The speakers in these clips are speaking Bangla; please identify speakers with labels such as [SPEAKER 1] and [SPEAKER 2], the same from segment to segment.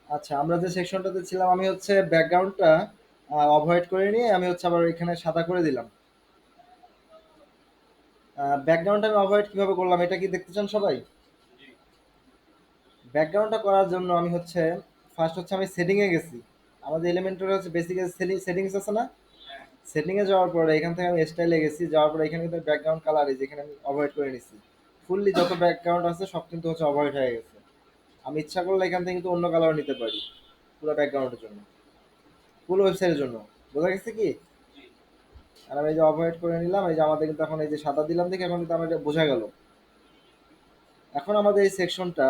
[SPEAKER 1] আচ্ছা, আমরা যে সেকশনটাতে ছিলাম আমি হচ্ছে ব্যাকগ্রাউন্ডটা অভয়েড করে নিয়ে আমি হচ্ছে আবার এখানে সাদা করে দিলাম। ব্যাকগ্রাউন্ডটা আমি অভয়েড কিভাবে করলাম এটা কি দেখতে চান সবাই? ব্যাকগ্রাউন্ডটা করার জন্য আমি হচ্ছে ফার্স্ট হচ্ছে আমি সেটিংয়ে গেছি। আমাদের এলিমেন্টরে হচ্ছে বেসিক সেটিংস আছে না? সেটিংয়ে যাওয়ার পরে এখান থেকে আমি স্টাইলে গেছি, যাওয়ার পরে এখানে কিন্তু ব্যাকগ্রাউন্ড কালার এই যেখানে আমি অভয়েড করে নিছি। ফুললি যত ব্যাকগ্রাউন্ড আছে সব কিন্তু হচ্ছে অভয়েড হয়ে গেছে। আমি ইচ্ছা করলে এখান থেকে কিন্তু অন্য কালার নিতে পারি পুরো ব্যাকগ্রাউন্ডের জন্য, ফুল ওয়েবসাইটের জন্য। বোঝা গেছে কি? আর আমি এই যে অভয়েড করে নিলাম, এই যে আমাদের কিন্তু এখন এই যে সাদা দিলাম দেখে এখন কিন্তু আমার এটা বোঝা গেল। এখন আমাদের এই সেকশনটা,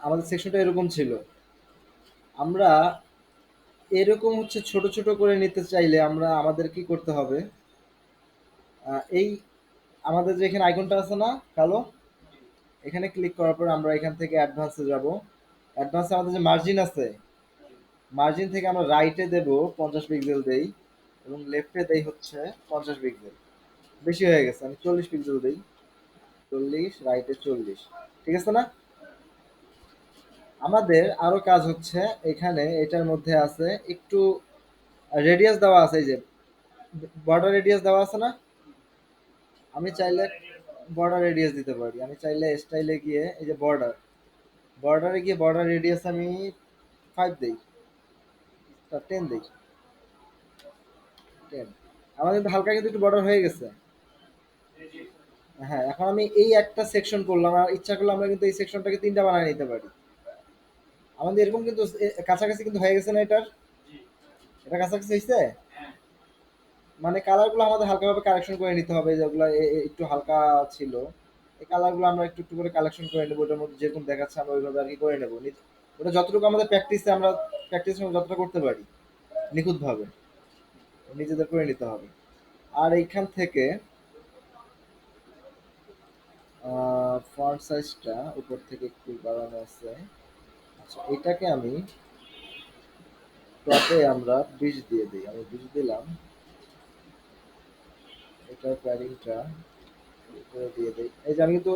[SPEAKER 1] আমাদের সেকশনটা এরকম ছিল। আমরা এরকম হচ্ছে ছোট ছোট করে নিতে চাইলে আমরা আমাদের কি করতে হবে, এই আমাদের যে এখানে আইকনটা আছে না কালো, এখানে ক্লিক করার পর আমরা এখান থেকে অ্যাডভান্সে যাব। অ্যাডভান্সে আমাদের যে মার্জিন আছে, মার্জিন থেকে আমরা রাইটে দেব 50 পিক্সেল দেই, এবং লেফটে দেই হচ্ছে 50 পিক্সেল। বেশি হয়ে গেছে, আমি 40 পিক্সেল দেই। 40, রাইটে 40। ঠিক আছে না? আমাদের আরো কাজ হচ্ছে, এখানে এটার মধ্যে আছে একটু রেডিয়াস দেওয়া আছে, এই যে বর্ডার রেডিয়াস দেওয়া আছে না? আমি চাইলে বর্ডার রেডিয়াস দিতে পারি। আমি চাইলে স্টাইলে গিয়ে এই যে বর্ডার, বর্ডারে গিয়ে বর্ডার রেডিয়াস আমি 5 দেই, 10 দেই, 10। আমার কিন্তু হালকা কিন্তু একটু বর্ডার হয়ে গেছে। হ্যাঁ, এখন আমি এই একটা সেকশন করলাম, আর ইচ্ছা করলে আমরা কিন্তু এই সেকশনটাকে 3টা বানায় নিতে পারি। আমাদের এরকম কিন্তু কাছাকাছি কিন্তু হয়ে গেছে না এটার? এটা কাছাকাছি হয়েছে। মানে কালারগুলো আমাদের হালকাভাবে কারেকশন করে নিতে হবে, যেগুলো একটু হালকা ছিল। এই কালারগুলো আমরা একটু একটু করে কালেকশন করে নেবো, ওটার মধ্যে যেরকম দেখাচ্ছে আমরা ওইভাবে আর কি করে নেবো। ওটা যতটুকু আমাদের প্র্যাকটিসে আমরা প্র্যাকটিস যতটা করতে পারি নিখুঁতভাবে নিজেদের করে নিতে হবে। আর এইখান থেকে ফন্ট সাইজটা উপর থেকে একটু বাড়ানো আছে। আচ্ছা, এটাকে আমি টপে আমরা 20 দিয়ে দিই, আমি 20 দিলাম। এটার প্যাডিংটা উপরে দিয়ে দিই। এই যে আমি কিন্তু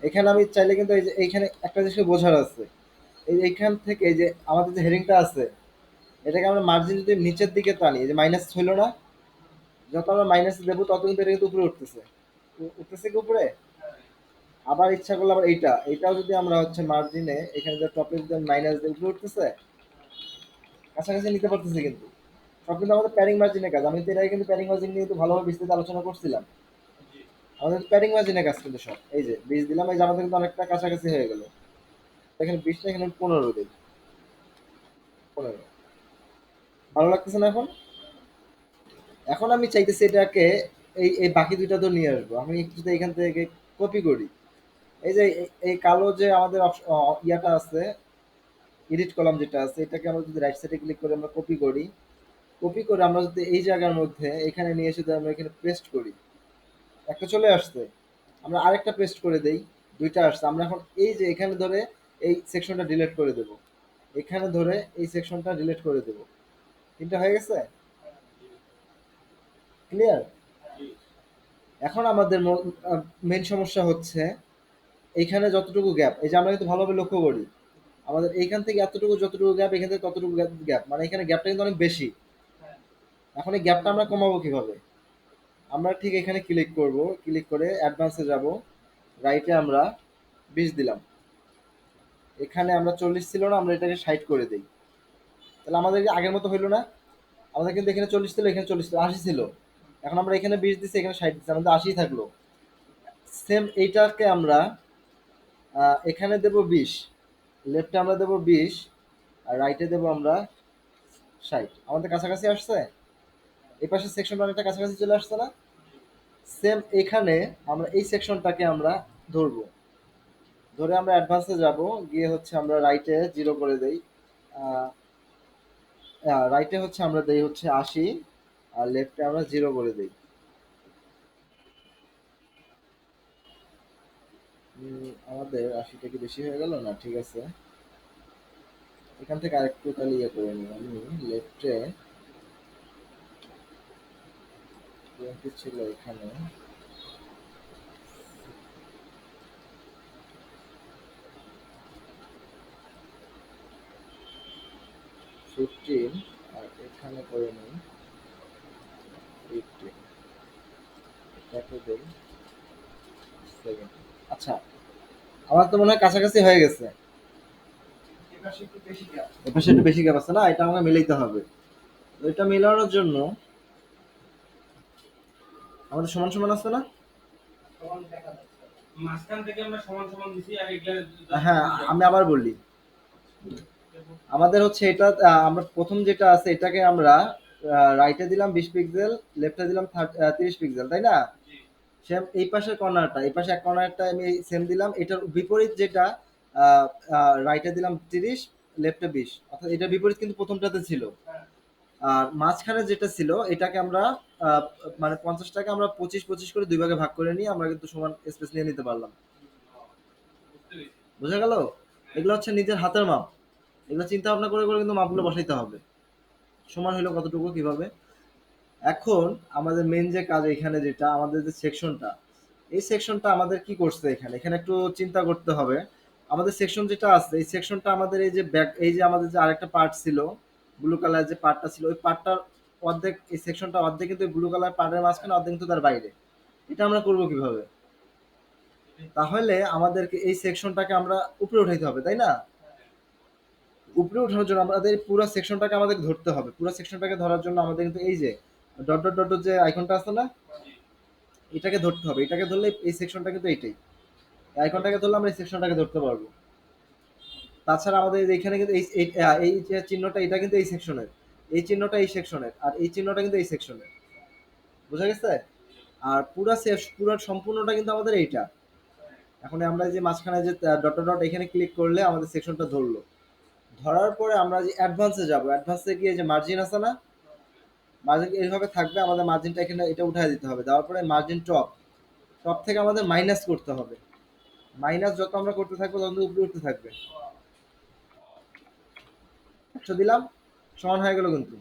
[SPEAKER 1] এখানে আমি চাইলে কিন্তু এই যে এইখানে একটা জিনিস বোঝার আছে। এই এইখান থেকে এই যে আমাদের যে হেডিংটা আছে, এটাকে আমরা মার্জিন যদি নিচের দিকে টানি, এই যে মাইনাস হইলো না, যত আমরা মাইনাস দেবো তত কিন্তু এটা কিন্তু উপরে উঠতেছে। উঠতেছে কি উপরে? আবার ইচ্ছা করলে আবার এইটাও যদি আমরা হচ্ছে মার্জিনে এখানে যে টপে যদি মাইনাস দিয়ে উপরে উঠতেছে, কাছাকাছি নিতে পারতেছি কিন্তু। সব কিন্তু আমাদের প্যাডিং মার্জিনের কাজ। আমি তো এর আগে কিন্তু প্যাডিং মার্জিন নিয়ে তো ভালোভাবে বিস্তারিত আলোচনা করছিলাম। আমাদের প্যাডিং মার্জিনের কাজ কিন্তু সব। এই যে 20 দিলাম, এই যে আমাদের কিন্তু অনেকটা কাছাকাছি হয়ে গেল। এখানে 20 না, এখানে 15 দিই। 15। ভালো লাগতেছে না এখন? এখন আমি চাইতেছি এটাকে এই এই বাকি দুইটা তো নিয়ে আসবো। আমি একটু যদি এখান থেকে কপি করি, এই যে এই কালো যে আমাদের ইয়াটা আছে, এডিট কলাম যেটা আছে, এটাকে আমরা যদি রাইট সাইডে ক্লিক করে আমরা কপি করি, কপি করে আমরা যদি এই জায়গার মধ্যে এখানে নিয়ে এসে যদি আমরা এখানে পেস্ট করি, একটা চলে আসছে। আমরা আরেকটা পেস্ট করে দেই, দুইটা আসছে। আমরা এখন এই যে এখানে ধরে এই সেকশনটা ডিলিট করে দেব, এখানে ধরে এই সেকশনটা ডিলিট করে দেব। তিনটা হয়ে গেছে। ক্লিয়ার? এখন আমাদের মেন সমস্যা হচ্ছে এইখানে যতটুকু গ্যাপ, এই যে আমরা কিন্তু ভালোভাবে লক্ষ্য করি, আমাদের এইখান থেকে এতটুকু যতটুকু গ্যাপ, এখান থেকে ততটুকু গ্যাপ, মানে এখানে গ্যাপটা কিন্তু অনেক বেশি। এখন এই গ্যাপটা আমরা কমাবো কিভাবে? আমরা ঠিক এখানে ক্লিক করব, ক্লিক করে অ্যাডভান্সে যাব, রাইটে আমরা 20 দিলাম। এখানে আমরা 40 ছিল না, আমরা এটাকে 60 করে দিই। তাহলে আমাদের কি আগের মতো হইলো না? আমাদের কিন্তু এখানে 40 ছিল, এখানে 40 ছিল, 80 ছিল। এখন আমরা এখানে 20 দিচ্ছি, এখানে 60 দিচ্ছি, আমাদের 80 থাকলো। সেম এইটাকে আমরা এখানে দেব 20, লেফটে আমরা দেব 20, আর রাইটে দেব আমরা 60। আমাদের কাছাকাছি আসছে। এই পাশের সেকশনটা অনেকটা কাছাকাছি চলে আসছে না? সেম এখানে আমরা এই সেকশনটাকে আমরা ধরবো, ধরে আমরা অ্যাডভান্সে যাব, গিয়ে হচ্ছে আমরা রাইটে 0 করে দেই। রাইটে হচ্ছে আমরা দেই হচ্ছে 80, আর লেফটে আমরা 0 করে দেই। আমাদের 80টা কি বেশি হয়ে গেল না? ঠিক আছে, এখান থেকে আরেকটু তাহলে ইয়ে করে নিই। আমি লেফটে 20 ছিল, এখানে 15 আর এখানে করে নিই 15, এটাকে দেই 17। আচ্ছা, আমার তো মনে হয় কাছাকাছি হয়ে গেছে। এপাশে একটু বেশি গ্যাপ আছে না, এটা আমাকে মিলাইতে হবে। তো এটা মিলানোর জন্য আমাদের সমান সমান আছে না?
[SPEAKER 2] মাঝখান থেকে আমরা সমান সমান দিছি আর এগুলা
[SPEAKER 1] হ্যাঁ, আমি আবার বলি, আমাদের হচ্ছে এটা আমরা প্রথম যেটা আছে এটাকে আমরা রাইটে দিলাম 20 পিক্সেল, লেফটে দিলাম 30 পিক্সেল, তাই না? সেম এই পাশের কর্নারটা, এই পাশে এক কর্নারটা আমি সেম দিলাম, এটার বিপরীত যেটা রাইটে দিলাম 30, লেফটে 20, অর্থাৎ এটার বিপরীত কিন্তু প্রথমটাতে ছিল। আর মাঝখানে যেটা ছিল এটাকে আমরা আহ, মানে 50টাকে আমরা 25 25 করে দুই ভাগে ভাগ করে নিয়ে আমরা কিন্তু সমান স্পেস নিয়ে নিতে পারলাম। বোঝা গেল? এগুলো হচ্ছে নিজের হাতের মাপ, এগুলো চিন্তা ভাবনা করে করে কিন্তু মাপগুলো বসাইতে হবে, সমান হইলো কতটুকু কিভাবে। এখন আমাদের মেন যে কাজ এখানে, যেটা আমাদের যে সেকশনটা, এই সেকশনটা আমাদের কি করছে এখানে, এখানে একটু চিন্তা করতে হবে। আমাদের সেকশন যেটা আছে এই সেকশনটা আমাদের এই যে ব্যাক, এই যে আমাদের যে আরেকটা পার্ট ছিল, ব্লু কালার যে পার্টটা ছিল, ওই পার্টটার অর্ধেক, এই সেকশনটা অর্ধেক কিন্তু ব্লু কালার পার্টের মাঝখানে, অর্ধেক কিন্তু তার বাইরে। এটা আমরা করব কিভাবে? তাহলে আমাদেরকে এই সেকশনটাকে আমরা উপরে উঠাইতে হবে, তাই না? উপরে ওঠানোর জন্য আমাদের পুরো সেকশনটাকে আমাদের ধরতে হবে। পুরো সেকশনটাকে ধরার জন্য আমাদের কিন্তু এই যে ডট ডট ডট যে আইকনটা আছে না, এটাকে ধরতে হবে। এটাকে ধরলে এই সেকশনটা কিন্তু এইটাই, এই আইকনটাকে ধরলে আমরা এই সেকশনটাকে ধরতে পারবো। তাছাড়া আমাদের এখানে কিন্তু এই যে চিহ্নটা, এটা কিন্তু এই সেকশনের, এই চিহ্নটা এই সেকশনের, আর এই চিহ্নটা কিন্তু এই সেকশনের। বোঝা গেছে? আর পুরা সম্পূর্ণটা কিন্তু আমাদের এইটা। এখন আমরা যে মাঝখানে যে ডট ডট এখানে ক্লিক করলে আমাদের সেকশনটা ধরলো। ধরার পরে আমরা যে অ্যাডভান্সে যাব, অ্যাডভান্সে গিয়ে যে মার্জিন আছে না, মার্জিন এইভাবে থাকবে, আমাদের মার্জিনটা এখানে এটা উঠায় দিতে হবে। দেওয়ার পরে মার্জিন টপ, টপ থেকে আমাদের মাইনাস করতে হবে। মাইনাস যত আমরা করতে থাকবো তত উপরে উঠতে থাকবে। 100 দিলাম, সমান হয়ে গেল কিন্তু।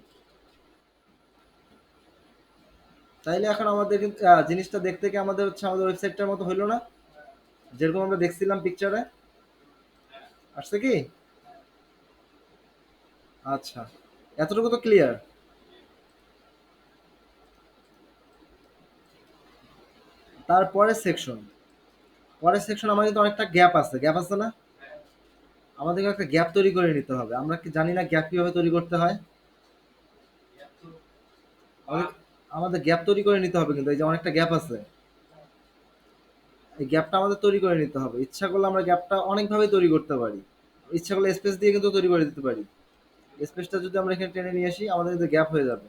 [SPEAKER 1] তাইলে এখন আমাদের কিন্তু জিনিসটা দেখতে কি আমাদের হচ্ছে আমাদের ওয়েবসাইটটার মতো হইলো না, যেরকম আমরা দেখছিলাম পিকচারে? আসছে কি? আচ্ছা, এতটুকু তো ক্লিয়ার। তারপরে সেকশন, পরের সেকশন আমাদের কিন্তু অনেকটা গ্যাপ আছে, গ্যাপ আছে না? আমাদেরকে একটা গ্যাপ তৈরি করে নিতে হবে। আমরা কি জানি না গ্যাপ কিভাবে তৈরি করতে হয়? আমাদের আমাদের গ্যাপ তৈরি করে নিতে হবে, কিন্তু এই যে অনেকটা গ্যাপ আছে, এই গ্যাপটা আমাদের তৈরি করে নিতে হবে। ইচ্ছা করলে আমরা গ্যাপটা অনেকভাবে তৈরি করতে পারি। ইচ্ছা করলে স্পেস দিয়ে কিন্তু তৈরি করে দিতে পারি। স্পেসটা যদি আমরা এখানে টেনে নিয়ে আসি, আমাদের কিন্তু গ্যাপ হয়ে যাবে।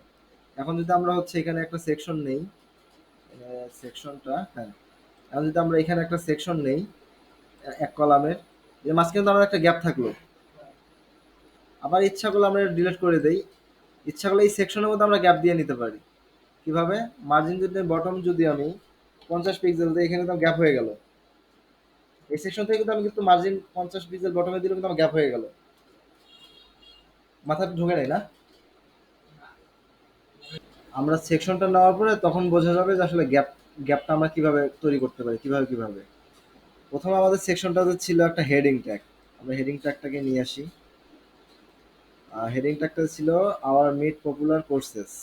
[SPEAKER 1] এখন যদি আমরা হচ্ছে এখানে একটা সেকশন নেই, সেকশনটা, হ্যাঁ, এখন যদি আমরা এখানে একটা সেকশন নেই এক কলামের, এর মাঝখানে তো আমাদের একটা গ্যাপ থাকলো। আবার ইচ্ছা করলে আমরা ডিলিট করে দেই, ইচ্ছা করলে এই সেকশনের মধ্যে আমরা গ্যাপ দিয়ে নিতে পারি। কিভাবে? মার্জিন যদি বটম যদি আমি 50 পিক্সেল দিই, এখানে তো গ্যাপ হয়ে গেল। এই সেকশন থেকে কিন্তু আমি কিন্তু মার্জিন 50 পিক্সেল বটমে দিলে কিন্তু আমার গ্যাপ হয়ে গেল। মাথাটা ঢুকে নেই না? আমরা সেকশনটা নেওয়ার পরে তখন বোঝা যাবে যে আসলে গ্যাপটা আমরা কিভাবে তৈরি করতে পারি, কিভাবে। প্রথমে আমাদের সেকশনটাতে ছিল একটা হেডিং ট্যাগ, আমরা হেডিং ট্যাগটাকে নিয়ে আসি। হেডিং ট্যাগটা ছিল আওয়ার মিড পপুলার কোর্সেস।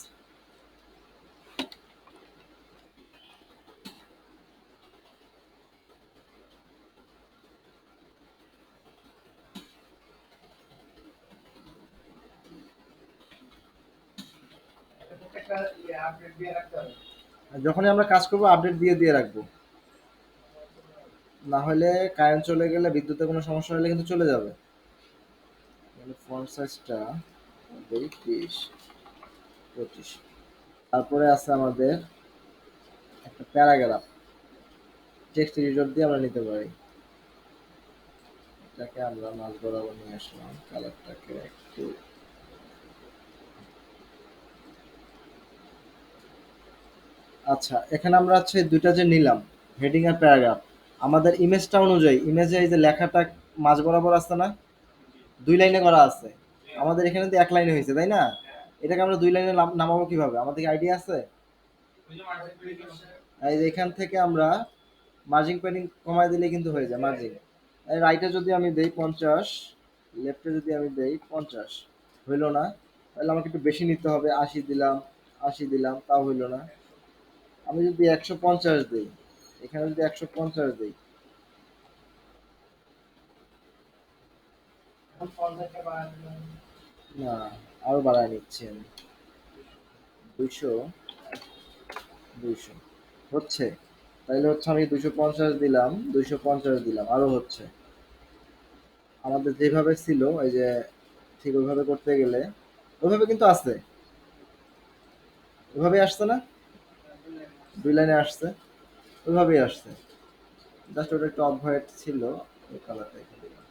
[SPEAKER 1] যখনই আমরা কাজ করবো আপডেট দিয়ে দিয়ে রাখবো, না হলে কারেন্ট চলে গেলে, বিদ্যুতের কোনো সমস্যা হলে কিন্তু চলে যাবে। মানে ফন্ট সাইজটা দেই 30 25। তারপরে আছে আমাদের একটা প্যারাগ্রাফ, টেক্সট এডিটর দিয়ে আমরা নিতে পারি। এটাকে আমরা মাঝ বরাবর নিয়ে আসলাম, কালারটাকে একটু। আচ্ছা, এখানে আমরা হচ্ছে দুইটা যে নিলাম, হেডিং আর প্যারাগ্রাফ, আমাদের ইমেজটা অনুযায়ী, ইমেজে এই যে লেখাটা মাঝ বরাবর আছে না, 2 লাইনে করা আছে। আমাদের এখানে তো 1 লাইনে হয়েছে, তাই না? এটাকে আমরা 2 লাইনে নামাবো কিভাবে, আমাদের কি আইডিয়া আছে? এই যে এখান থেকে আমরা মার্জিং প্যাডিং কমায় দিলে কিন্তু হয়ে যায় মার্জিং। রাইটে যদি আমি দেই 50, লেফটে যদি আমি দেই 50, হইল না, তাহলে আমাকে একটু বেশি নিতে হবে, 80 দিলাম, তাও হইল না। আমি যদি 150 দিই, এখানে যদি 150 দিই, না, আরো বাড়ায় নিচ্ছি আমি, 200, 200 হচ্ছে, তাইলে হচ্ছে আমি 250 দিলাম, 250 দিলাম, আরো হচ্ছে। আমাদের যেভাবে ছিল এই যে ঠিক ওইভাবে করতে গেলে, ওইভাবে কিন্তু আছে, ওইভাবে আসছে না, 2 লাইনে আসছে, ওইভাবেই আসছে। জাস্ট ওটা একটু অফ হোয়াইট ছিল, ওই কালারটা এখানে দিলাম।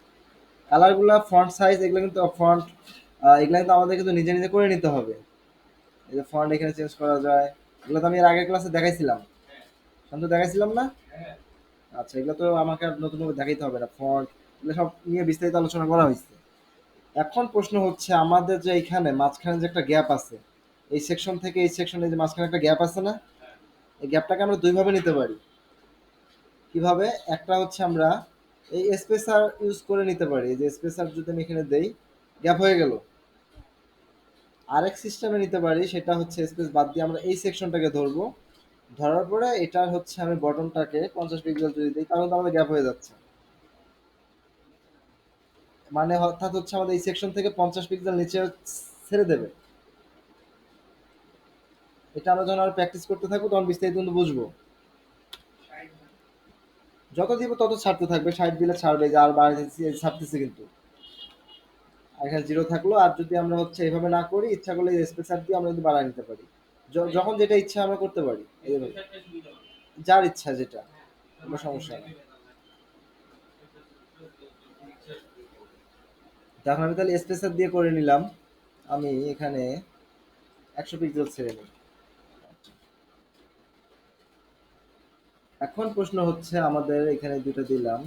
[SPEAKER 1] কালারগুলা, ফন্ট সাইজ, এগুলো কিন্তু ফন্ট, এগুলো কিন্তু আমাদের কিন্তু নিজে নিজে করে নিতে হবে। এই যে ফন্ট এখানে চেঞ্জ করা যায়, এগুলো তো আমি এর আগের ক্লাসে দেখাইছিলাম, শান্ত দেখাইছিলাম না? আচ্ছা, এগুলো তো আমাকে আর নতুন করে দেখাইতে হবে না, ফন্ট এগুলো সব নিয়ে বিস্তারিত আলোচনা করা হয়েছে। এখন প্রশ্ন হচ্ছে আমাদের যে এইখানে মাঝখানে যে একটা গ্যাপ আছে, এই সেকশন থেকে এই সেকশনে যে মাঝখানে একটা গ্যাপ আছে না, এই গ্যাপটাকে আমরা দুইভাবে নিতে পারি। কিভাবে? একটা হচ্ছে আমরা এই স্পেসার ইউজ করে নিতে পারি, এই যে স্পেসার যদি আমি এখানে দেই, গ্যাপ হয়ে গেল। আরেক সিস্টেমে নিতে পারি, সেটা হচ্ছে স্পেস বাদ দিয়ে আমরা এই সেকশনটাকে ধরবো, ধরার পরে এটার হচ্ছে আমি বটনটাকে 50 পিক্সেল যদি দিই, তাহলে তো আমাদের গ্যাপ হয়ে যাচ্ছে। মানে অর্থাৎ হচ্ছে আমাদের এই সেকশন থেকে 50 পিক্সেল নিচে ছেড়ে দেবে। এটা আমরা যখন আর প্র্যাকটিস করতে থাকবো তখন বিস্তারিত কিন্তু বুঝবো। যত দিব তত ছাড়তে থাকবে, 60 দিলে ছাড়বে, যে আর বাড়াইতেছি, ছাড়তেছি কিন্তু। আর এখানে 0 থাকলো, আর যদি আমরা হচ্ছে এভাবে না করি, ইচ্ছা করলে স্পেসার দিয়ে আমরা কিন্তু বাড়ায় নিতে পারি। যখন যেটা ইচ্ছা আমরা করতে পারি এইভাবে,
[SPEAKER 2] স্পেশালটা সুবিধা হবে।
[SPEAKER 1] যার ইচ্ছা যেটা, কোনো সমস্যা নেই। তখন আমি তাহলে স্পেসার দিয়ে করে নিলাম, আমি এখানে 100 পিক্সেল ছেড়ে নিই। এখন প্রশ্ন হচ্ছে আমাদের এখানে দুটো দিলাম,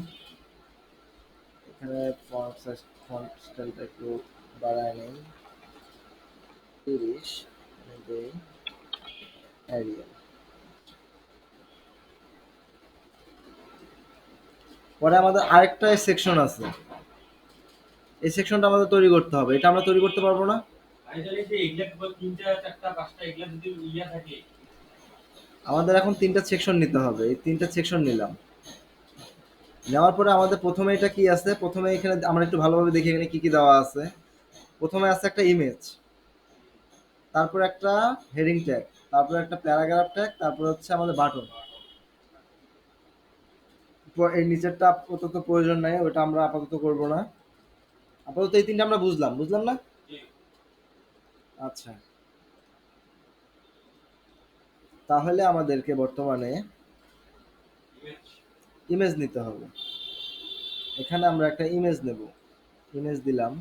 [SPEAKER 1] এখানে ফন্ট সাইজ, ফন্ট স্টাইলটা একটু বাড়ায় নেই, 30 দেই, এরিয়াল। পরে আমাদের আরেকটা সেকশন আছে, এই সেকশনটা আমাদের তৈরি করতে হবে, এটা আমরা তৈরি করতে পারবো না।
[SPEAKER 2] আমি জানি যে এগুলা কেবল 3টা 4টা 5টা এগুলা যদি ইয়া থাকে।
[SPEAKER 1] আমাদের এখন 3টা সেকশন নিতে হবে, এই 3টা সেকশন নিলাম। নেওয়ার পরে আমাদের প্রথমে এটা কি আছে, প্রথমে এখানে আমরা একটু ভালোভাবে দেখি এখানে কি কি দেওয়া আছে। প্রথমে আছে একটা ইমেজ, তারপর একটা হেডিং ট্যাগ, তারপর একটা প্যারাগ্রাফ ট্যাগ, তারপর হচ্ছে আমাদের বাটন। এই নিচেরটা আপাতত প্রয়োজন নাই, ওটা আমরা আপাতত করব না। আপাতত এই 3টা আমরা বুঝলাম, বুঝলাম না?
[SPEAKER 2] জি,
[SPEAKER 1] আচ্ছা, তাহলে আমাদেরকে বর্তমানে
[SPEAKER 2] ইমেজ।
[SPEAKER 1] ইমেজ নিতে হবে। এখানে আমরা একটা ইমেজ নেব, ইমেজ দিলাম।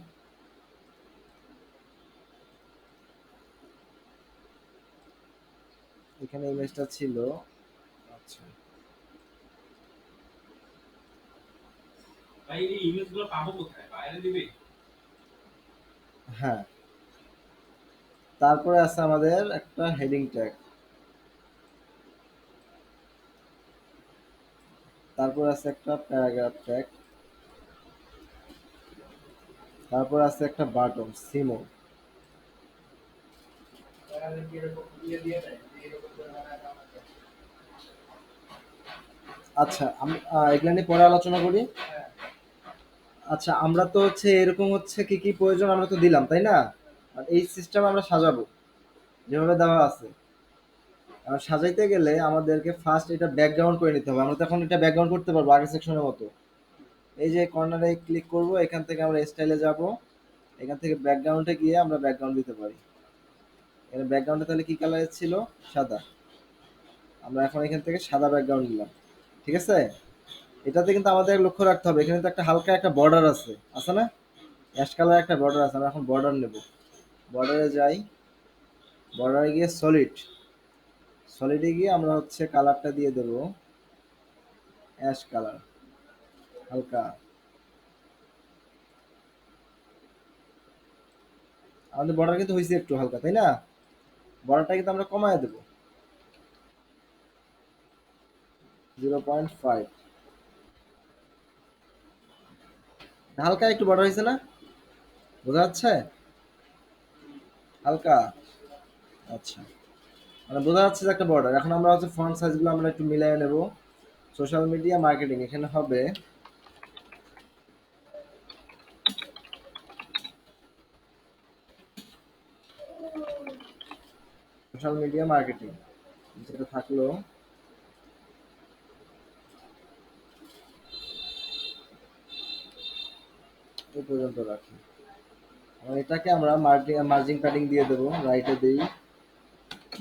[SPEAKER 1] এখানে ইমেজটা ছিল। আচ্ছা,
[SPEAKER 2] ভাই এই ইমেজগুলো পাবো কোথায়? বাইরে দিবে?
[SPEAKER 1] হ্যাঁ, তারপরে আছে আমাদের একটা হেডিং ট্যাগ, তারপর আছে একটা প্যারাগ্রাফ ট্যাগ, তারপর আছে একটা বাটন সিমো। আচ্ছা, আমি এগুলা নিয়ে পরে আলোচনা করি। আচ্ছা, আমরা তো হচ্ছে এরকম হচ্ছে কি কি প্রয়োজন আমরা তো দিলাম, তাই না? আর এই সিস্টেম আমরা সাজাবো যেভাবে দেওয়া আছে। আর সাজাইতে গেলে আমাদেরকে ফার্স্ট এটা ব্যাকগ্রাউন্ড করে নিতে হবে, আমরা তো এখন এটা ব্যাকগ্রাউন্ড করতে পারবো আগের সেকশনের মতো। এই যে কর্নারে ক্লিক করব, এখান থেকে আমরা স্টাইলে যাব, এখান থেকে ব্যাকগ্রাউন্ডে গিয়ে আমরা ব্যাকগ্রাউন্ড দিতে পারি। এখানে ব্যাকগ্রাউন্ডে তাহলে কি কালারের ছিল? সাদা। আমরা এখন এখান থেকে সাদা ব্যাকগ্রাউন্ড দিলাম, ঠিক আছে? এটাতে কিন্তু আমাদের লক্ষ্য রাখতে হবে, এখানে তো একটা হালকা একটা বর্ডার আছে, আছে না? অ্যাশ কালার একটা বর্ডার আছে, আমরা এখন বর্ডার নেব। বর্ডারে যাই, বর্ডারে গিয়ে সলিড, সলিডে গিয়ে আমরা হচ্ছে কালারটা দিয়ে দেব অ্যাশ কালার, হালকা। আমাদের বর্ডার কিন্তু হয়েছে একটু হালকা, তাই না? বর্ডারটা কিন্তু আমরা কমায় দেবো, 0.5। হালকা একটু বর্ডার হয়েছে না, বোঝা যাচ্ছে? হালকা, আচ্ছা, মানে বোঝা যাচ্ছে যে একটা বর্ডার। এখন আমরা হচ্ছে ফন্ট সাইজগুলো আমরা একটু মিলিয়ে নেব। সোশ্যাল মিডিয়া মার্কেটিং এখানে হবে সোশ্যাল মিডিয়া মার্কেটিং, যেটা থাকলো এই পর্যন্ত রাখি। আর এটাকে আমরা মার্জিং প্যাডিং দিয়ে দেবো, রাইটে দেই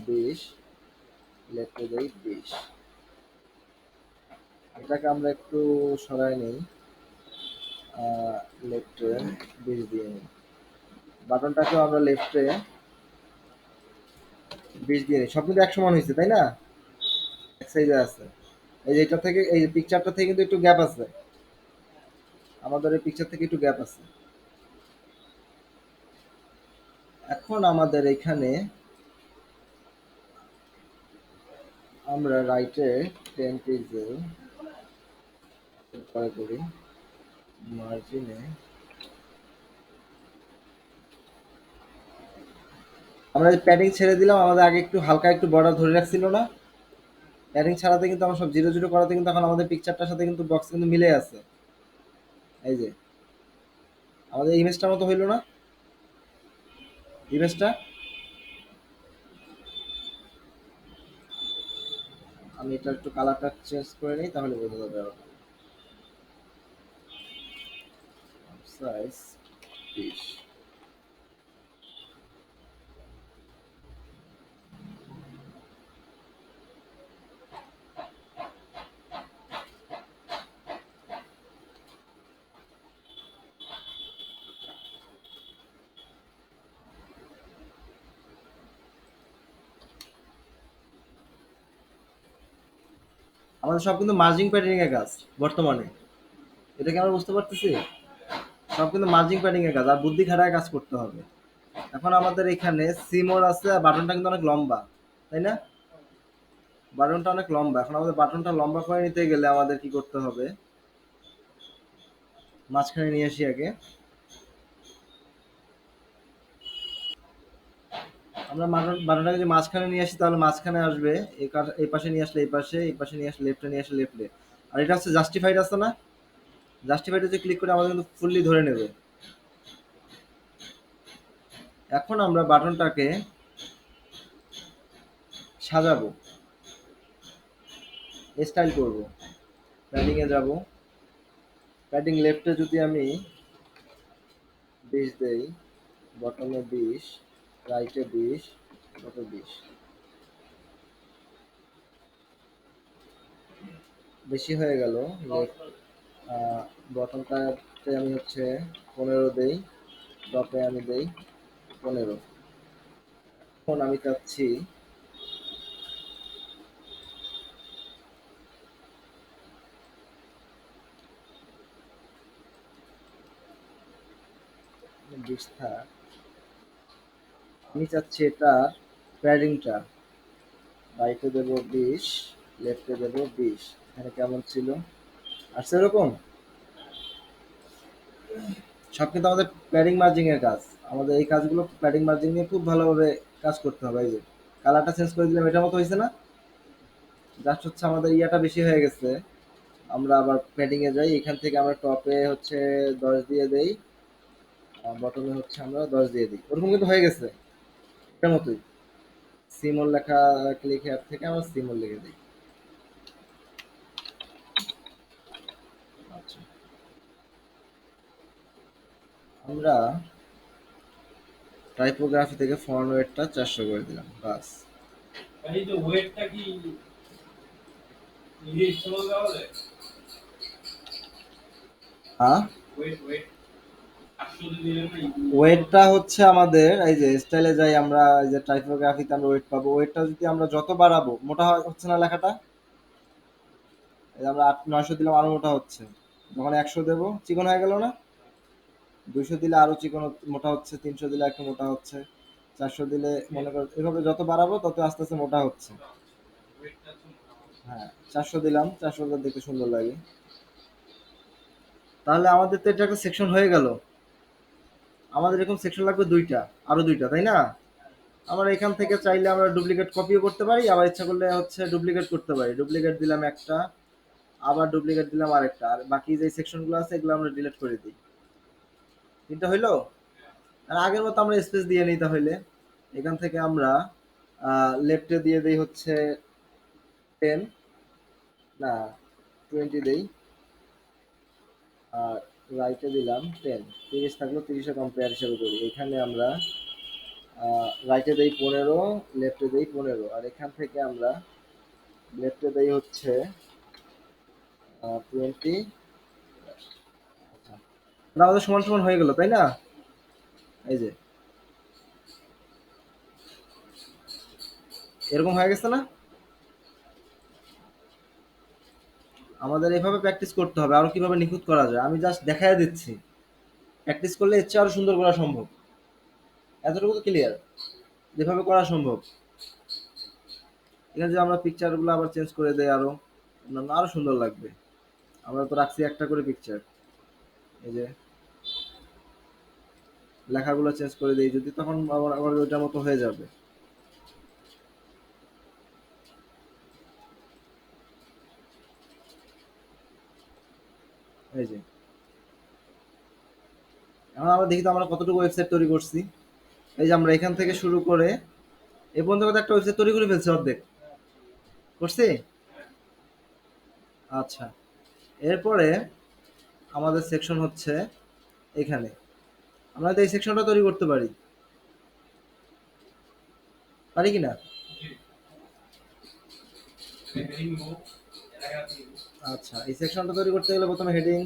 [SPEAKER 1] 20, লেফটে দেই 20। এটাকে আমরা একটু সরাই নেই, লেফটে 20 দিয়ে নিই। বাটনটাকেও আমরা লেফটে 20 দিয়ে নিই। সব কিন্তু এক সমান হয়েছে তাই না, এক সাইজে আছে। এই যে এটা থেকে, এই পিকচারটা থেকে কিন্তু একটু গ্যাপ আছে, আমাদের এই পিকচার থেকে একটু গ্যাপ আছে। এখন আমাদের এখানে আমরা রাইটে 10 পিক্সেল পরে করি, মার্জিনে আমরা প্যাডিং ছেড়ে দিলাম। আমাদের আগে একটু হালকা একটু বর্ডার ধরে রাখছিল না, প্যাডিং ছাড়াতে কিন্তু আমরা সব জিরো জিরো করাতে কিন্তু এখন আমাদের পিকচারটার সাথে কিন্তু বক্স কিন্তু মিলে আছে। এই যে আমাদের ইমেজটার মতো হইলো না ইমেজটা। আমি এটা একটু কালারটা চেঞ্জ করে নিই, তাহলে বোঝা যাবে আরো। সাইজ 20। আমাদের সব কিন্তু মার্জিং প্যাডিং এর কাজ বর্তমানে, এটা কি আমরা বুঝতে পারতেছি? সব কিন্তু মার্জিং প্যাডিং এর কাজ, আর বুদ্ধি খাটায় কাজ করতে হবে। এখন আমাদের এখানে সিমোর আছে, আর বাটনটা কিন্তু অনেক লম্বা, তাই না? বাটনটা অনেক লম্বা। এখন আমাদের বাটনটা লম্বা করে নিতে গেলে আমাদের কি করতে হবে, মাঝখানে নিয়ে আসি আগে। আমরা বাটনটাকে যদি মাঝখানে নিয়ে আসি তাহলে মাঝখানে আসবে, এই পাশে নিয়ে আসলে এই পাশে, এই পাশে নিয়ে আসলে লেফটে, নিয়ে আসলে লেফটে। আর এটা হচ্ছে জাস্টিফাইড আছে না, জাস্টিফাইডে যে ক্লিক করে আমাদের কিন্তু ফুললি ধরে নেবে। এখন আমরা বাটনটাকে সাজাবো, স্টাইল করব। প্যাডিং এ যাব, প্যাডিং লেফটে যদি আমি 20 দেই, বটমে 20, রাইটে 20, কত 20, বেশি হয়ে গেল। লেফট বটমটাতে আমি হচ্ছে 15 দেই, টপে আমি দেই 15। এখন আমি চাচ্ছি বিস্তা, আমি চাচ্ছি এটা প্যাডিংটা রাইটে দেব 20, লেফটে দেব 20। এখানে কেমন ছিল, আর সেরকম সব কিন্তু আমাদের প্যাডিং মার্জিং এর কাজ। আমাদের এই কাজগুলো প্যাডিং মার্জিং নিয়ে খুব ভালোভাবে কাজ করতে হবে। এই যে কালারটা চেঞ্জ করে দিলাম, এটার মতো হয়েছে না? জাস্ট হচ্ছে আমাদের ইয়াটা বেশি হয়ে গেছে। আমরা আবার প্যাডিং এ যাই, এখান থেকে আমরা টপে হচ্ছে 10 দিয়ে দেই, বটমে হচ্ছে আমরা 10 দিয়ে দিই। ওরকম কিন্তু হয়ে গেছে এটার মতোই। সিমোল লেখা ক্লিক হেয়ার থেকে আমরা সিমোল লিখে দিই। আচ্ছা, আমরা টাইপোগ্রাফি থেকে ফন্ট ওয়েটটা 400 করে দিলাম, বাস।
[SPEAKER 2] এই যে ওয়েটটা কি নিজে ইচ্ছে মতো দেওয়া যায়?
[SPEAKER 1] হ্যাঁ,
[SPEAKER 2] ওয়েট ওয়েট 800 দিলেন না?
[SPEAKER 1] ওয়েটটা হচ্ছে আমাদের এই যে স্টাইলে যাই আমরা, এই যে টাইপোগ্রাফিতে আমরা ওয়েট পাবো। ওয়েটটা যদি আমরা যত বাড়াবো, মোটা হচ্ছে না লেখাটা, এই যে আমরা 900 দিলাম আরো মোটা হচ্ছে। যখন 100 দেবো চিকন হয়ে গেল না, 200 দিলে আরো চিকন মোটা হচ্ছে, 300 দিলে একটু মোটা হচ্ছে, 400 দিলে মনে কর এভাবে যত বাড়াবো তত আস্তে আস্তে মোটা হচ্ছে।
[SPEAKER 2] ওয়েটটা তো মোটামুটি।
[SPEAKER 1] হ্যাঁ, 400 দিলাম, 400 দেখতে সুন্দর লাগে। তাহলে আমাদের তো এটা একটা সেকশন হয়ে গেল। আমাদের এরকম সেকশন লাগবে দুইটা, আরো দুইটা, তাই না? আমরা এখান থেকে চাইলে আমরা ডুপ্লিকেট কপিও করতে পারি, আবার ইচ্ছা করলে হচ্ছে ডুপ্লিকেট করতে পারি। ডুপ্লিকেট দিলাম একটা, আবার ডুপ্লিকেট দিলাম আরেকটা, আর বাকি যে সেকশনগুলো আছে এগুলো আমরা ডিলিট করে দিই। তিনটা হইলো। আর আগের মতো আমরা স্পেস দিয়ে নিই তাহলে। এখান থেকে আমরা লেফটে দিয়ে দেই হচ্ছে 10, না 20 দেই, আর রাইটে দিলাম 10। 30 থাকলো, 30-এ কম্পেয়ার হিসেবে করি। এখানে আমরা রাইটে দেই 15, লেফটে দেই 15, আর এখান থেকে আমরা লেফটে দেই হচ্ছে 20। আচ্ছা, আমাদের সমান সমান হয়ে গেল, তাই না? এই যে এরকম হয়ে গেছে না? আমাদের এভাবে প্র্যাকটিস করতে হবে। আরো কিভাবে নিখুঁত করা যায় আমি জাস্ট দেখাই দিচ্ছি। প্র্যাকটিস করলে এর চেয়ে আরো সুন্দর করা সম্ভব। এতটুকু তো ক্লিয়ার, যেভাবে করা সম্ভব। এখানে যে আমরা পিকচারগুলো আবার চেঞ্জ করে দেই, আরো আরো সুন্দর লাগবে। আমরা তো রাখছি একটা করে পিকচার। এই যে লেখাগুলো চেঞ্জ করে দেই যদি, তখন আবার আবার ওইটার মতো হয়ে যাবে। এই যে এখন আমরা দেখি তো আমরা কতটুকু ওয়েবসাইট তৈরি করছি। এই যে আমরা এখান থেকে শুরু করে এই পর্যন্ত কত একটা ওয়েবসাইট তৈরি করে ফেলছি, অর্ধেক করছি। আচ্ছা, এরপরে আমাদের সেকশন হচ্ছে এখানে। আমরা তো এই সেকশনটা তৈরি করতে পারি, পারি কি না?
[SPEAKER 2] হেডিং মুভ প্যারাগ্রাফ দিব।
[SPEAKER 1] আচ্ছা, এই সেকশনটা তৈরি করতে গেলে প্রথমে হেডিং,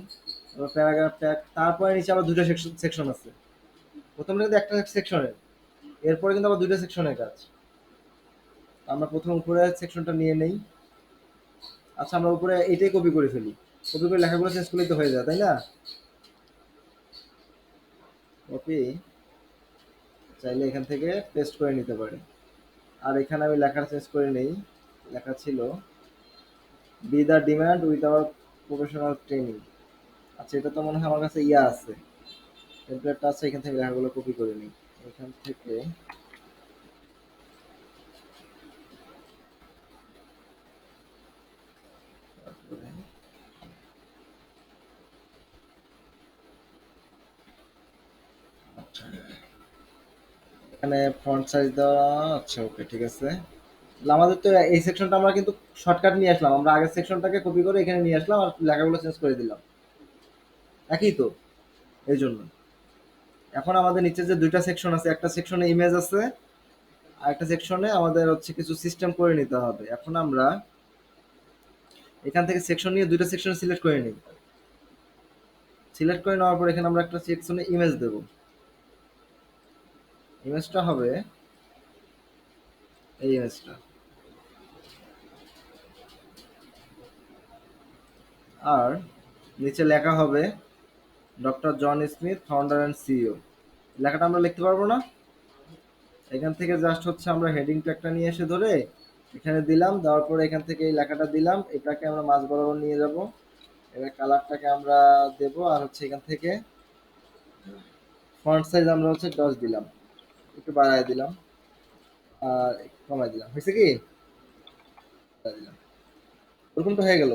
[SPEAKER 1] তারপর প্যারাগ্রাফ ট্যাগ, তারপরে নিচে আবার দুটো সেকশন সেকশন আছে। প্রথমে কিন্তু একটা সেকশনের, এরপরে কিন্তু আবার দুটো সেকশনের কাজ। আমরা প্রথমে উপরে সেকশনটা নিয়ে নেই। আচ্ছা, আমরা উপরে এইটাই কপি করে ফেলি। কপি করে লেখাগুলো চেঞ্জ করলেই তো হয়ে যায়, তাই না? কপি চাইলে এখান থেকে পেস্ট করে নিতে পারি। আর এখানে আমি লেখাটা চেঞ্জ করে নেই। লেখা ছিল B the demand with our professional training. আচ্ছা, এটা তো মনে হয় আমার কাছে ইয়া আছে, টেমপ্লেটটা আছে। এখান থেকে লেখাগুলো কপি করে নিই। এখান থেকে তারপরে আচ্ছা, এখানে ফন্ট সাইজ দেওয়া। আচ্ছা, ওকে, ঠিক আছে। তাহলে আমাদের তো এই সেকশনটা আমরা কিন্তু শর্টকাট নিয়ে আসলাম। আমরা আগের সেকশনটাকে কপি করে এখানে নিয়ে আসলাম আর লেখাগুলো চেঞ্জ করে দিলাম, একই তো। এই জন্য এখন আমাদের নিচে যে দুইটা সেকশন আছে, একটা সেকশনে ইমেজ আছে আর একটা সেকশনে আমাদের হচ্ছে কিছু সিস্টেম করে নিতে হবে। এখন আমরা এখান থেকে সেকশন নিয়ে দুইটা সেকশনে সিলেক্ট করে নিই। সিলেক্ট করে নেওয়ার পর এখানে আমরা একটা সেকশনে ইমেজ দেব। ইমেজটা হবে এই ইমেজটা, আর নিচে লেখা হবে doctor John Smith, founder and CEO. লেখাটা আমরা লিখতে পারবো না? এখান থেকে জাস্ট হচ্ছে আমরা হেডিং ট্যাগটা নিয়ে এসে ধরে এখানে দিলাম, দেওয়ার পরে এখান থেকে এই লেখাটা দিলাম, এটাকে আমরা মাঝ বরাবর নিয়ে যাব। এবার কালারটাকে আমরা দেব, আর হচ্ছে এখান থেকে ফন্ট সাইজ আমরা হচ্ছে 10 দিলাম, একটু বাড়ায় দিলাম, আর একটু কমায় দিলাম। হয়েছে কি? বাড়ায় দিলাম। ওরকম তো হয়ে গেল।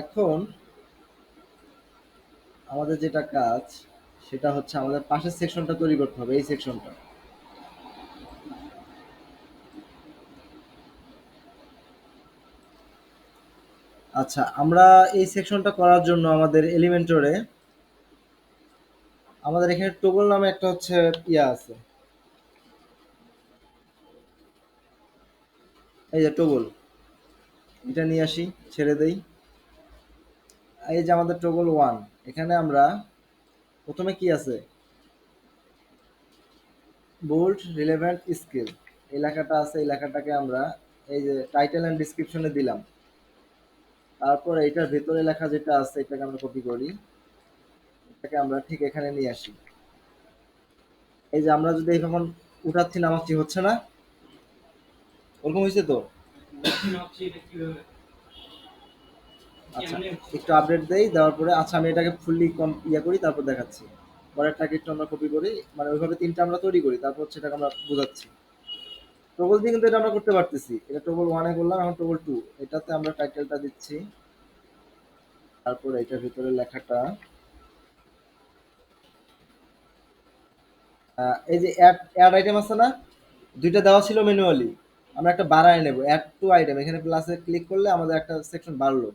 [SPEAKER 1] এখন আমাদের যেটা কাজ সেটা হচ্ছে আমাদের পাশের সেকশনটা তৈরি করতে হবে, এই সেকশনটা। আচ্ছা, আমরা এই সেকশনটা করার জন্য আমাদের এলিমেন্টরে আমাদের এখানে টগল নামে একটা হচ্ছে ইয়া আছে। এই যে টগল, এটা নিয়ে আসি, ছেড়ে দেই। এই যে আমাদের টগল 1, এখানে আমরা প্রথমে কি আছে, বোল্ড রিলেভেন্ট স্কিল, এই লেখাটা আছে। এই লেখাটাকে আমরা এই যে টাইটেল এন্ড ডিসক্রিপশনে দিলাম। তারপর এটার ভেতরে লেখা যেটা আছে এটাকে আমরা কপি করি, এটাকে আমরা ঠিক এখানে নিয়ে আসি। এই যে আমরা যদি এখন উঠাচ্ছি নামাচ্ছি, হচ্ছে না? ওরকম হয়েছে তো?
[SPEAKER 2] মেশিন হচ্ছে এটা কিভাবে
[SPEAKER 1] আচ্ছা,
[SPEAKER 2] কেমনে হচ্ছে?
[SPEAKER 1] একটু আপডেট দেই, দেওয়ার পরে আচ্ছা আমি এটাকে ফুললি ইয়া করি, তারপর দেখাচ্ছি। পরেরটাকে একটু আমরা কপি করি, মানে ওইভাবে তিনটা আমরা তৈরি করি, তারপর সেটাকে আমরা বোঝাচ্ছি। টগল দিয়ে কিন্তু এটা আমরা করতে পারতেছি, এটা টগল ওয়ানে করলাম, এখন টগল টু, এটাতে আমরা টাইটেলটা দিচ্ছি, তারপর এটার ভিতরে লেখাটা এই যে অ্যাড অ্যাড আইটেম আছে না, দুইটা দেওয়া ছিল ম্যানুয়ালি, আমরা একটা বাড়ায় নেব, অ্যাড টু আইটেম, এখানে প্লাসে ক্লিক করলে আমাদের একটা সেকশন বাড়লো।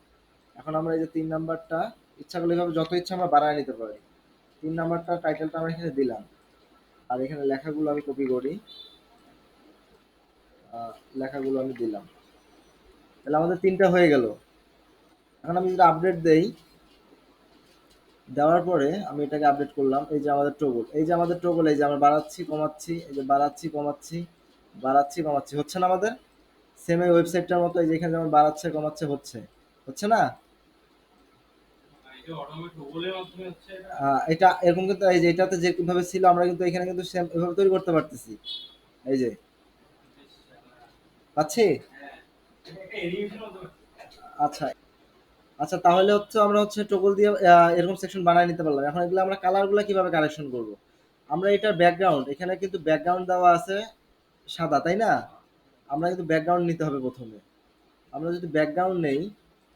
[SPEAKER 1] এখন আমরা এই যে 3 নাম্বারটা ইচ্ছা করলে এভাবে যত ইচ্ছা আমরা বাড়ায় নিতে পারি। 3 নাম্বারটা টাইটেলটা আমরা এখানে দিলাম, আর এখানে লেখাগুলো আমি কপি করি, লেখাগুলো আমি দিলাম, তাহলে আমাদের 3টা হয়ে গেল। এখন আমি যদি আপডেট দেই, দেওয়ার পরে আমি এটাকে আপডেট করলাম, এই যে আমাদের টগল, এই যে আমাদের টগল, এই যে আমরা বাড়াচ্ছি কমাচ্ছি, এই যে বাড়াচ্ছি কমাচ্ছি, বাড়াচ্ছি কমাচ্ছি, হচ্ছে না আমাদের সেম এই ওয়েবসাইটটার মতো, এই যে এখানে যেমন বাড়াচ্ছে কমাচ্ছে হচ্ছে, হচ্ছে না?
[SPEAKER 2] এই যে অটোমেটিক গুগলের মাধ্যমে হচ্ছে এটা।
[SPEAKER 1] এটা এরকম কিন্তু এই যে এটাতে যেভাবে ছিল আমরা কিন্তু এখানে কিন্তু সেম এভাবে তৈরি করতে পারতেছি, এই যে পাচ্ছি।
[SPEAKER 2] হ্যাঁ, এটা এনিমেশন মতো।
[SPEAKER 1] আচ্ছা, আচ্ছা তাহলে হচ্ছে আমরা হচ্ছে টগল দিয়ে এরকম সেকশন বানায় নিতে পারলাম। এখন এগুলো আমরা কালারগুলো কিভাবে কারেকশন করব? আমরা এটার ব্যাকগ্রাউন্ড, এখানে কিন্তু ব্যাকগ্রাউন্ড দেওয়া আছে সাদা, তাই না? আমরা কিন্তু ব্যাকগ্রাউন্ড নিতে হবে প্রথমে। আমরা যদি ব্যাকগ্রাউন্ড নেই,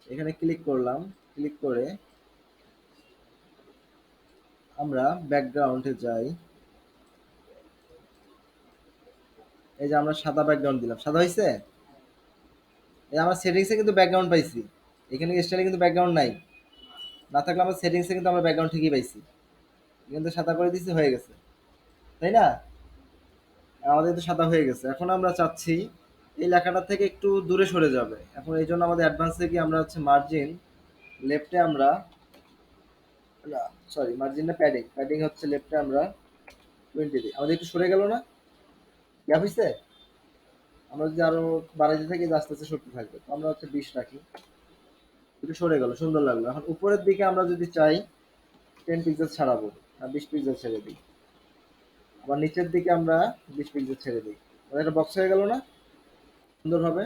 [SPEAKER 1] এখানে ক্লিক করলাম, ক্লিক করে আমরা ব্যাকগ্রাউন্ডে যাই, এই যে আমরা সাদা ব্যাকগ্রাউন্ড দিলাম, সাদা হয়েছে। এই আমরা সেটিংসে কিন্তু ব্যাকগ্রাউন্ড পাইছি, এখানে স্টাইলে কিন্তু ব্যাকগ্রাউন্ড নাই, না থাকলে আমরা সেটিংসে কিন্তু আমরা ব্যাকগ্রাউন্ড ঠিকই পাইছি, কিন্তু সাদা করে দিছি, হয়ে গেছে, তাই না? আমাদের কিন্তু সাদা হয়ে গেছে। এখন আমরা চাচ্ছি এই লেখাটা থেকে একটু দূরে সরে যাবে, এখন এই জন্য আমাদের অ্যাডভান্সে গিয়ে আমরা হচ্ছে মার্জিন লেফটে আমরা, সরি মার্জিন না, প্যাডিং, প্যাডিং হচ্ছে লেফটে আমরা 20 দিই, আমাদের একটু সরে গেল না, গ্যাপ হয়েছে। আমরা যদি আরো বাড়াইতে থাকি যে আস্তে আস্তে সরতে থাকবে, তো আমরা হচ্ছে 20 রাখি, একটু সরে গেল, সুন্দর লাগলো। এখন উপরের দিকে আমরা যদি চাই 10 পিক্সেল ছাড়াবো, 20 পিক্সেল ছেড়ে দিই, আবার নিচের দিকে আমরা 20 পিক্সেল ছেড়ে দিই, আমাদের একটা বক্স হয়ে গেল না সুন্দরভাবে।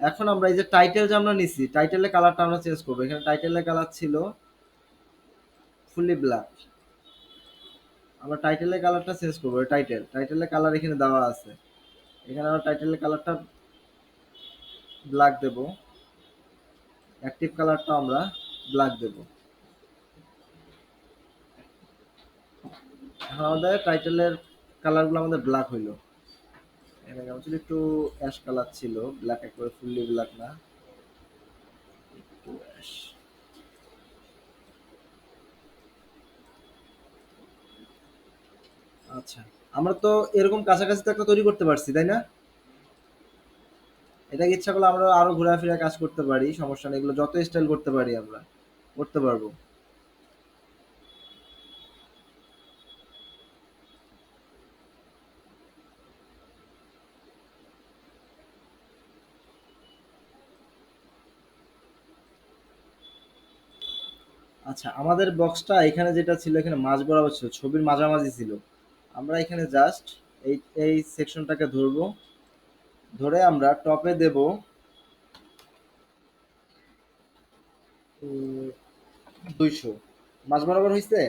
[SPEAKER 1] এখন আমরা এই যে টাইটেল যে আমরা নিছি, টাইটেলের কালারটা আমরা চেঞ্জ করবো, এখানে টাইটেলের কালার ছিল ফুললি ব্ল্যাক, আমরা টাইটেলের কালারটা চেঞ্জ করবো, টাইটেলের কালার এখানে দেওয়া আছে, এখানে আমরা টাইটেলের কালারটা ব্ল্যাক দেব, অ্যাক্টিভ কালারটা আমরা ব্ল্যাক দেব। এখন আমাদের টাইটেলের কালারগুলো আমাদের ব্ল্যাক হইলো, এখানে আমার ছিল একটু অ্যাশ কালার ছিল, ব্ল্যাক একবারে ফুললি ব্ল্যাক না, একটু অ্যাশ। আচ্ছা, আমরা তো এরকম কাছাকাছি তো একটা তৈরি করতে পারছি, তাই না? এটাকে ইচ্ছা করলে আমরা আরো ঘোরাফেরা কাজ করতে পারি, সমস্যা নেই, এগুলো যত স্টাইল করতে পারি আমরা, করতে পারবো। আচ্ছা, আমাদের বক্সটা এখানে যেটা ছিল, এখানে মাঝ বরাবর ছিল, ছবির মাঝামাঝি ছিল, আমরা এখানে জাস্ট এই এই সেকশনটাকে ধরবো, ধরে আমরা টপে দেব 200, মাঝ বরাবর হয়েছে,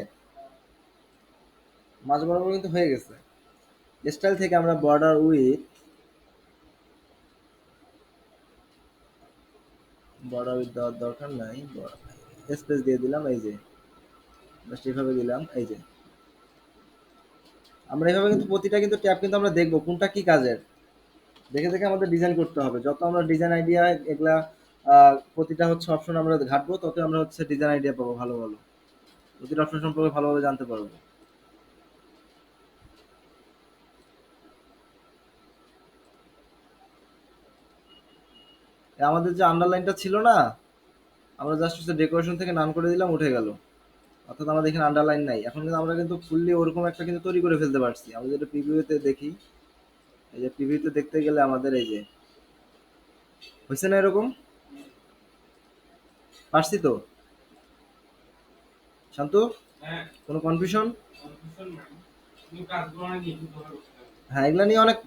[SPEAKER 1] মাঝ বরাবর কিন্তু হয়ে গেছে। স্টাইল থেকে আমরা বর্ডার উইথ, বর্ডার উইথ দেওয়ার দরকার নাই, স্পেস দিয়ে দিলাম, এই যে জাস্ট এইভাবে দিলাম, এই যে আমরা এইভাবে কিন্তু প্রতিটা কিন্তু ট্যাব কিন্তু আমরা দেখবো কোনটা কি কাজের, দেখে দেখে আমাদের ডিজাইন করতে হবে, যত আমরা ডিজাইন আইডিয়া এগুলা প্রতিটা হচ্ছে অপশন আমরা ঘাটবো, তত আমরা হচ্ছে ডিজাইন আইডিয়া পাবো, ভালো ভালো প্রতিটা অপশন সম্পর্কে ভালোভাবে জানতে পারবো। আমাদের যে আন্ডারলাইনটা ছিল না, আমরা জাস্ট হচ্ছে ডেকোরেশন থেকে নান করে দিলাম, উঠে গেল, অর্থাৎ আমাদের এখানে আন্ডারলাইন নাই। এখন কিন্তু আমরা কিন্তু ফুললি ওরকম একটা কিন্তু তৈরি করে ফেলতে পারছি, আমরা যেটা প্রিভিউতে দেখি, এই যে প্রিভিউতে দেখতে গেলে আমাদের এই যে হয়েছে না এরকম, পারছি তো শান্তু,
[SPEAKER 2] হ্যাঁ,
[SPEAKER 1] কোনো কনফিউশন?
[SPEAKER 2] কনফিউশন নাই। তুমি কাজগুলো অনেক নিখুঁতভাবে করতে হবে।
[SPEAKER 1] হ্যাঁ, এগুলা নিয়ে অনেক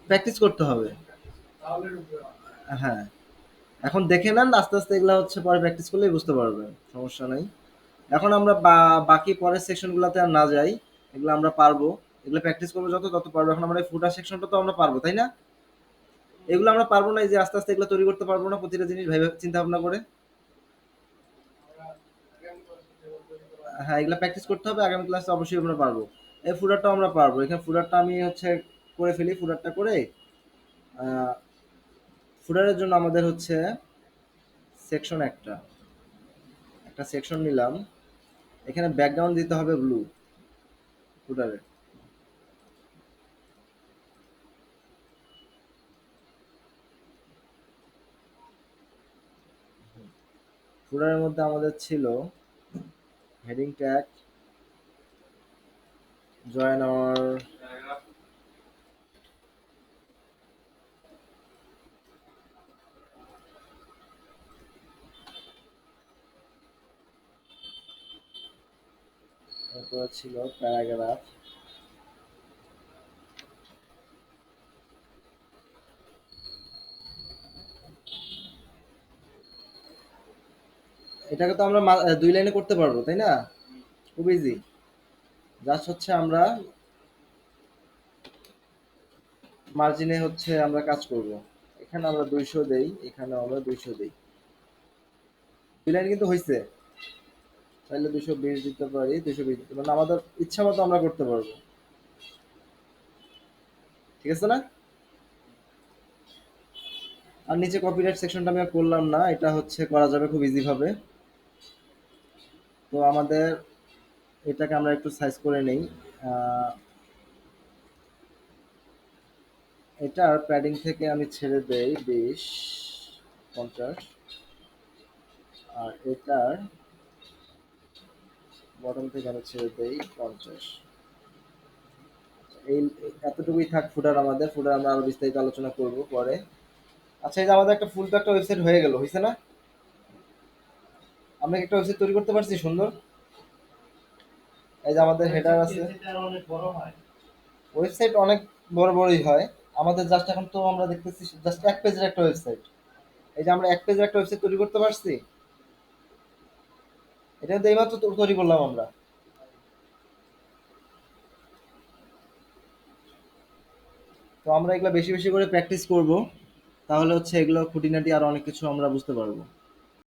[SPEAKER 1] প্র্যাকটিস করতে হবে।
[SPEAKER 2] তাহলে ঢুকবে।
[SPEAKER 1] হ্যাঁ, এখন দেখে নেন, আস্তে আস্তে এগুলা হচ্ছে পরে প্র্যাকটিস করলেই বুঝতে পারবেন, সমস্যা নাই। এখন আমরা বাকি পরের সেকশনগুলোতে আর না যাই, এগুলো আমরা পারবো, এগুলো প্র্যাকটিস করবো যত তত পারবো। এখন আমরা এই ফুটার সেকশনটা তো আমরা পারবো, তাই না? এগুলো আমরা পারবো না, এই যে আস্তে আস্তে এগুলো তৈরি করতে পারবো না প্রতিটা জিনিস ভেবে চিন্তা ভাবনা করে। হ্যাঁ, এগুলো প্র্যাকটিস করতে হবে, আগামী ক্লাসে অবশ্যই আমরা পারবো। এই ফুটারটাও আমরা পারবো। এখানে ফুটারটা আমি হচ্ছে করে ফেলি, ফুটারটা করে ফুটারের জন্য আমাদের হচ্ছে সেকশন একটা একটা সেকশন নিলাম। এখানে ব্যাকগ্রাউন্ড দিতে হবে ব্লু ফুটারে। ফুটারের মধ্যে আমাদের ছিল হেডিং ট্যাগ, জয়েন আওয়ার, তারপর ছিল প্যারাগ্রাফ। এটাকে তো আমরা 2 লাইনে করতে পারবো, তাই না? খুব ইজি। জাস্ট হচ্ছে আমরা মার্জিনে হচ্ছে আমরা কাজ করব। এখানে আমরা 200 দেই, এখানে আমরা 200 দেই। 2 লাইন কিন্তু হইছে। চাইলে 220 দিতে পারি, 220 দিতে মানে আমাদের ইচ্ছা মতো আমরা করতে পারবো। ঠিক আছে না? আর নিচে কপিরাইট সেকশনটা আমি আর করলাম না, এটা হচ্ছে করা যাবে খুব ইজি ভাবে। তো আমাদের এটাকে আমরা একটু সাইজ করে নেই। আহ, এটার প্যাডিং থেকে আমি ছেড়ে দেই 20, 50। আর এটার বটম থেকে আমি ছেড়ে দেই 50। এই এতটুকুই থাক ফুটার আমাদের। ফুটার আমরা আরো বিস্তারিত আলোচনা করব পরে। আচ্ছা, এই যে আমাদের একটা ফুল তো একটা ওয়েবসাইট হয়ে গেল, হয়েছে না? আমরা কি একটা ওয়েবসাইট তৈরি করতে পারছি সুন্দর? এই যে আমাদের হেডার আছে,
[SPEAKER 2] অনেক বড় হয়।
[SPEAKER 1] ওয়েবসাইট অনেক বড় বড়ই হয়। আমাদের জাস্ট এখন তো আমরা দেখতেছি জাস্ট এক পেজের একটা ওয়েবসাইট। এই যে আমরা এক পেজের একটা ওয়েবসাইট তৈরি করতে পারছি, এটা কিন্তু এইমাত্র তৈরি করলাম আমরা। তো আমরা এগুলো বেশি বেশি করে প্র্যাকটিস করব, তাহলে হচ্ছে এগুলো খুঁটিনাটি আর অনেক কিছু আমরা বুঝতে পারবো।